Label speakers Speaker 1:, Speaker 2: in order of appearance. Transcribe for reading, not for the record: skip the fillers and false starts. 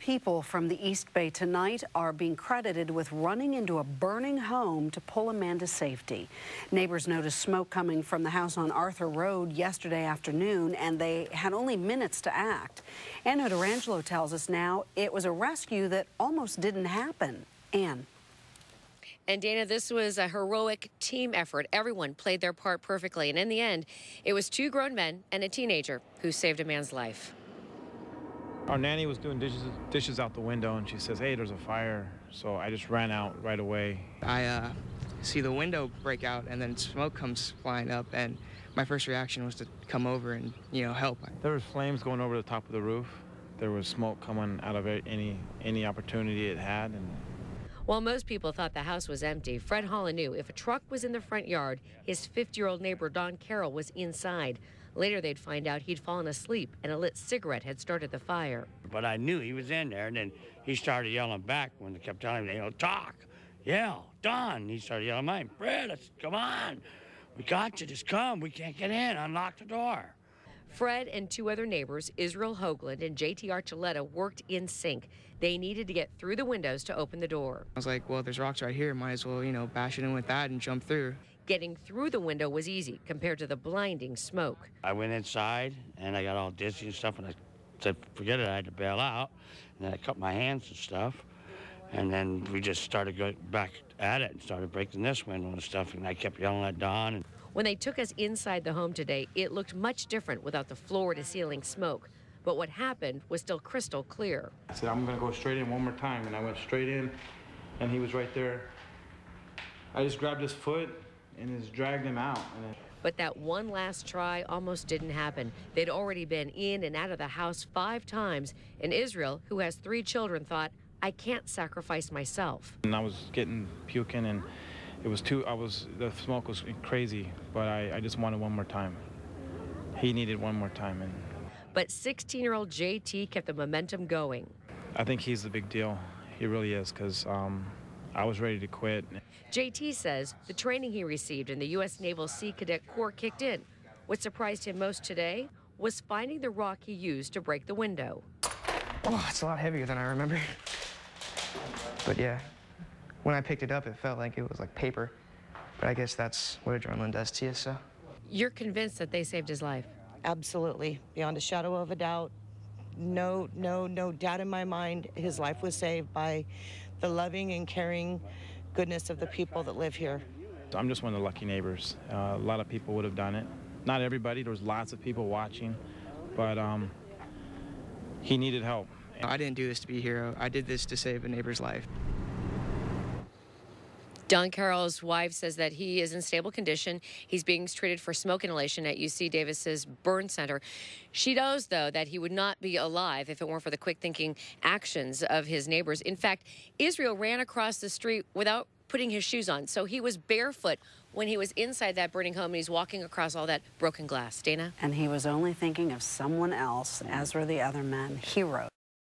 Speaker 1: people from the East Bay tonight are being credited with running into a burning home to pull a man to safety. Neighbors noticed smoke coming from the house on Arthur Road yesterday afternoon, and they had only minutes to act. Ann Hood tells us now it was a rescue that almost didn't happen. Ann.
Speaker 2: And Dana, this was a heroic team effort. Everyone played their part perfectly. And in the end, it was 2 grown men and a teenager who saved a man's life.
Speaker 3: Our nanny was doing dishes out the window, and she says, "Hey, there's a fire." So I just ran out right away.
Speaker 4: I see the window break out, and then smoke comes flying up, and my first reaction was to come over and, help.
Speaker 3: There was flames going over the top of the roof. There was smoke coming out of any opportunity it had. And
Speaker 2: while most people thought the house was empty, Fred Holland knew if a truck was in the front yard, his 50-year-old neighbor Don Carroll was inside. Later, they'd find out he'd fallen asleep and a lit cigarette had started the fire.
Speaker 5: But I knew he was in there, and then he started yelling back when they kept telling him, talk, yell, Don. He started yelling, "Mine, Fred, come on. We got you, just come. We can't get in. Unlock the door."
Speaker 2: Fred and 2 other neighbors, Israel Hoagland and J.T Archuleta, worked in sync. They needed to get through the windows to open the door.
Speaker 4: I was like, well, there's rocks right here. Might as well, bash it in with that and jump through.
Speaker 2: Getting through the window was easy compared to the blinding smoke.
Speaker 5: I went inside, and I got all dizzy and stuff, and I said, forget it, I had to bail out. And then I cut my hands and stuff, and then we just started going back at it and started breaking this window and stuff, and I kept yelling at Don.
Speaker 2: When they took us inside the home today, it looked much different without the floor-to-ceiling smoke. But what happened was still crystal clear.
Speaker 3: I said, "I'm going to go straight in one more time," and I went straight in, and he was right there. I just grabbed his foot and just dragged him out.
Speaker 2: But that one last try almost didn't happen. They'd already been in and out of the house 5 times, and Israel, who has 3 children, thought, "I can't sacrifice myself."
Speaker 3: And I was getting puking, and it was the smoke was crazy, but I just wanted one more time. He needed one more time.
Speaker 2: But 16-year-old JT kept the momentum going.
Speaker 3: I think he's the big deal. He really is, because I was ready to quit.
Speaker 2: JT says the training he received in the U.S. Naval Sea Cadet Corps kicked in. What surprised him most today was finding the rock he used to break the window.
Speaker 4: Oh, it's a lot heavier than I remember. But yeah, when I picked it up, it felt like it was like paper. But I guess that's what adrenaline does to you, so.
Speaker 2: You're convinced that they saved his life?
Speaker 6: Absolutely, beyond a shadow of a doubt. No doubt in my mind, his life was saved by the loving and caring goodness of the people that live here.
Speaker 3: I'm just one of the lucky neighbors. A lot of people would have done it. Not everybody, there was lots of people watching, but he needed help.
Speaker 4: I didn't do this to be a hero. I did this to save a neighbor's life.
Speaker 2: Don Carroll's wife says that he is in stable condition. He's being treated for smoke inhalation at UC Davis's burn center. She knows, though, that he would not be alive if it weren't for the quick-thinking actions of his neighbors. In fact, Israel ran across the street without putting his shoes on, so he was barefoot when he was inside that burning home, and he's walking across all that broken glass. Dana?
Speaker 1: And he was only thinking of someone else, as were the other men. Heroes.